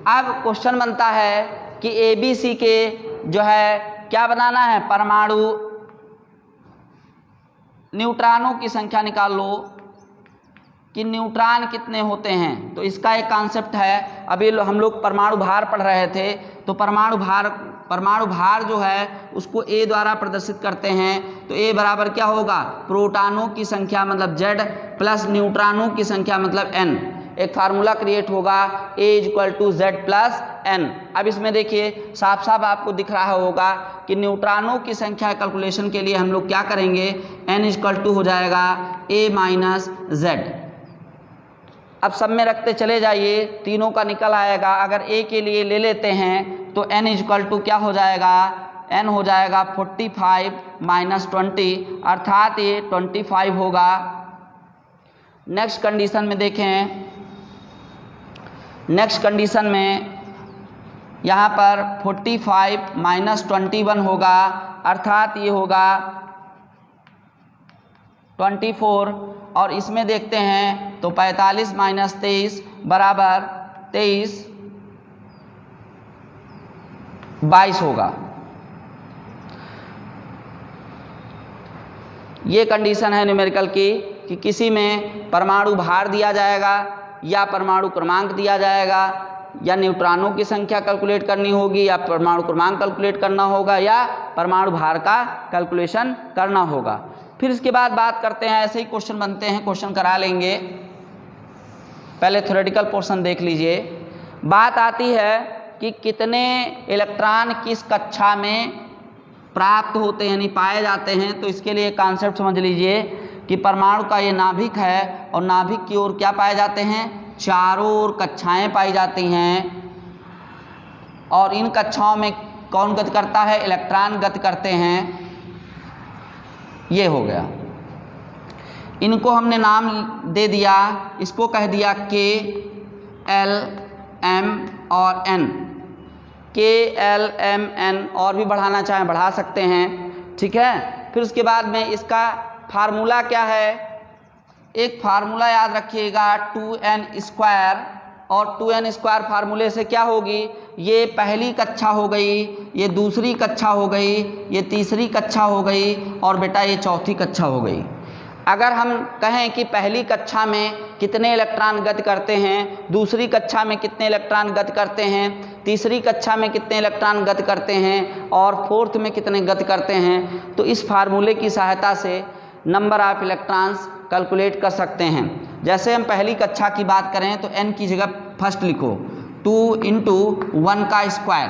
अब क्वेश्चन बनता है कि ए बी सी के जो है क्या बनाना है, परमाणु न्यूट्रॉनों की संख्या निकाल लो कि न्यूट्रॉन कितने होते हैं। तो इसका एक कॉन्सेप्ट है, अभी हम लोग परमाणु भार पढ़ रहे थे, तो परमाणु भार जो है उसको ए द्वारा प्रदर्शित करते हैं। तो ए बराबर क्या होगा, प्रोटॉनों की संख्या मतलब Z प्लस न्यूट्रॉनों की संख्या मतलब N। एक फार्मूला क्रिएट होगा A = Z + N। अब इसमें देखिए साफ साफ आपको दिख रहा होगा कि न्यूट्रॉनों की संख्या कैलकुलेशन के लिए हम लोग क्या करेंगे, N = हो जाएगा A - Z। अब सब में रखते चले जाइए, तीनों का निकल आएगा। अगर A के लिए ले लेते हैं तो N = क्या हो जाएगा, N हो जाएगा 45 - 20, अर्थात ये 25 होगा। नेक्स्ट कंडीशन में देखें, नेक्स्ट कंडीशन में यहाँ पर 45 - 21 होगा, अर्थात ये होगा 24। और इसमें देखते हैं तो 45 - 23 बराबर 23, 22 होगा। ये कंडीशन है न्यूमेरिकल की कि किसी में परमाणु भार दिया जाएगा या परमाणु क्रमांक दिया जाएगा या न्यूट्रॉनों की संख्या कैलकुलेट करनी होगी या परमाणु क्रमांक कैलकुलेट करना होगा या परमाणु भार का कैलकुलेशन करना होगा। फिर इसके बाद बात करते हैं, ऐसे ही क्वेश्चन बनते हैं, क्वेश्चन करा लेंगे। पहले थ्योरेटिकल पोर्शन देख लीजिए। बात आती है कि कितने इलेक्ट्रॉन किस कक्षा में प्राप्त होते हैं, यानी पाए जाते हैं। तो इसके लिए कॉन्सेप्ट समझ लीजिए कि परमाणु का ये नाभिक है और नाभिक की ओर क्या पाए जाते हैं, चारों ओर कक्षाएं पाई जाती हैं। और इन कक्षाओं में कौन गति करता है, इलेक्ट्रॉन गति करते हैं। ये हो गया, इनको हमने नाम दे दिया, इसको कह दिया K, L, M और N। K, L, M, N और भी बढ़ाना चाहें बढ़ा सकते हैं, ठीक है। फिर उसके बाद में इसका फार्मूला क्या है, एक फार्मूला याद रखिएगा 2n²। और 2n² फार्मूले से क्या होगी, ये पहली कक्षा हो गई, ये दूसरी कक्षा हो गई, ये तीसरी कक्षा हो गई और बेटा ये चौथी कक्षा हो गई। अगर हम कहें कि पहली कक्षा में कितने इलेक्ट्रॉन गति करते हैं, दूसरी कक्षा में कितने इलेक्ट्रॉन गति करते हैं, तीसरी कक्षा में कितने इलेक्ट्रॉन गति करते हैं और फोर्थ में कितने गति करते हैं, तो इस फार्मूले की सहायता से नंबर ऑफ इलेक्ट्रॉन्स कैलकुलेट कर सकते हैं। जैसे हम पहली कक्षा की बात करें तो n की जगह फर्स्ट लिखो 2 × 1 का स्क्वायर।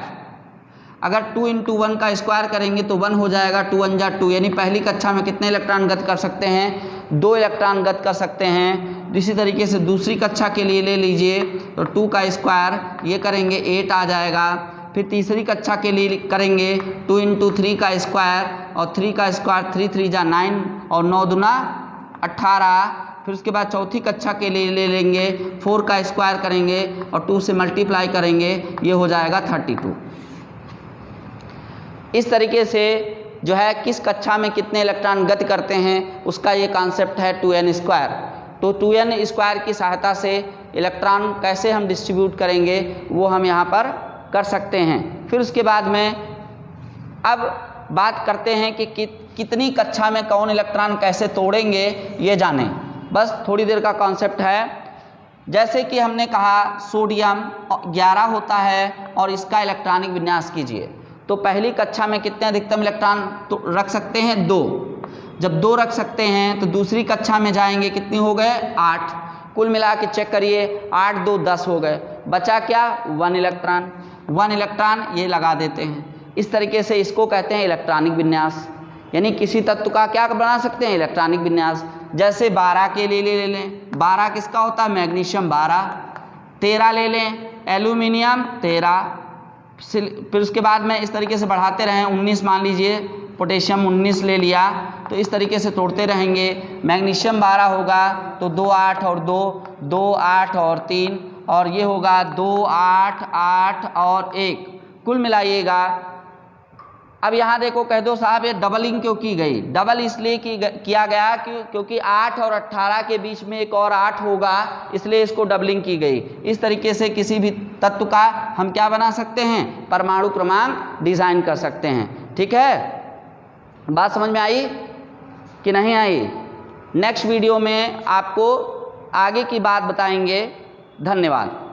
अगर 2 × 1 का स्क्वायर करेंगे तो 1 हो जाएगा, 2 × 1 = 2, यानी पहली कक्षा में कितने इलेक्ट्रॉन गति कर सकते हैं, 2 इलेक्ट्रॉन गति कर सकते हैं। इसी तरीके से दूसरी कक्षा के लिए ले लीजिए तो 2 का स्क्वायर ये करेंगे 8 आ जाएगा। फिर तीसरी कक्षा के लिए करेंगे 2 × 3 का स्क्वायर और 3 का स्क्वायर 3 × 3 = 9 और 9 × 2 = 18। फिर उसके बाद चौथी कक्षा के लिए ले लेंगे 4 का स्क्वायर करेंगे और 2 से मल्टीप्लाई करेंगे, ये हो जाएगा 32। इस तरीके से जो है किस कक्षा में कितने इलेक्ट्रॉन गति करते हैं उसका ये कॉन्सेप्ट है 2n²। तो 2n² की सहायता से इलेक्ट्रॉन कैसे हम डिस्ट्रीब्यूट करेंगे वो हम यहाँ पर कर सकते हैं। फिर उसके बाद में अब बात करते हैं कि कितनी कक्षा में कौन इलेक्ट्रॉन कैसे तोड़ेंगे ये जानें, बस थोड़ी देर का कॉन्सेप्ट है। जैसे कि हमने कहा सोडियम 11 होता है और इसका इलेक्ट्रॉनिक विन्यास कीजिए। तो पहली कक्षा में कितने अधिकतम इलेक्ट्रॉन तो रख सकते हैं, 2। जब 2 रख सकते हैं तो दूसरी कक्षा में जाएंगे, कितने हो गए, 8। कुल मिला के चेक करिए 8 × 2 = 10 हो गए, बचा क्या, 1 इलेक्ट्रॉन। 1 इलेक्ट्रॉन ये लगा देते हैं। इस तरीके से इसको कहते हैं इलेक्ट्रॉनिक विन्यास। यानी किसी तत्व का क्या बना सकते हैं, इलेक्ट्रॉनिक विन्यास। जैसे 12 के लिए ले लें, 12 किसका होता है, मैग्नीशियम 12, 13 ले लें, एल्यूमिनियम 13, फिर उसके बाद में इस तरीके से बढ़ाते रहें, 19 मान लीजिए, पोटेशियम 19 ले लिया, तो इस तरीके से तोड़ते रहेंगे। मैग्नीशियम 12 होगा तो 2 8 और 2, 2 8 और 3, और ये होगा 2 8 8 और 1, कुल मिलाइएगा। अब यहाँ देखो, कह दो साहब ये डबलिंग क्यों की गई, डबल इसलिए किया गया क्योंकि 8 और 18 के बीच में एक और 8 होगा, इसलिए इसको डबलिंग की गई। इस तरीके से किसी भी तत्व का हम क्या बना सकते हैं, परमाणु क्रमांक डिज़ाइन कर सकते हैं। ठीक है, बात समझ में आई कि नहीं आई? नेक्स्ट वीडियो में आपको आगे की बात बताएंगे। धन्यवाद।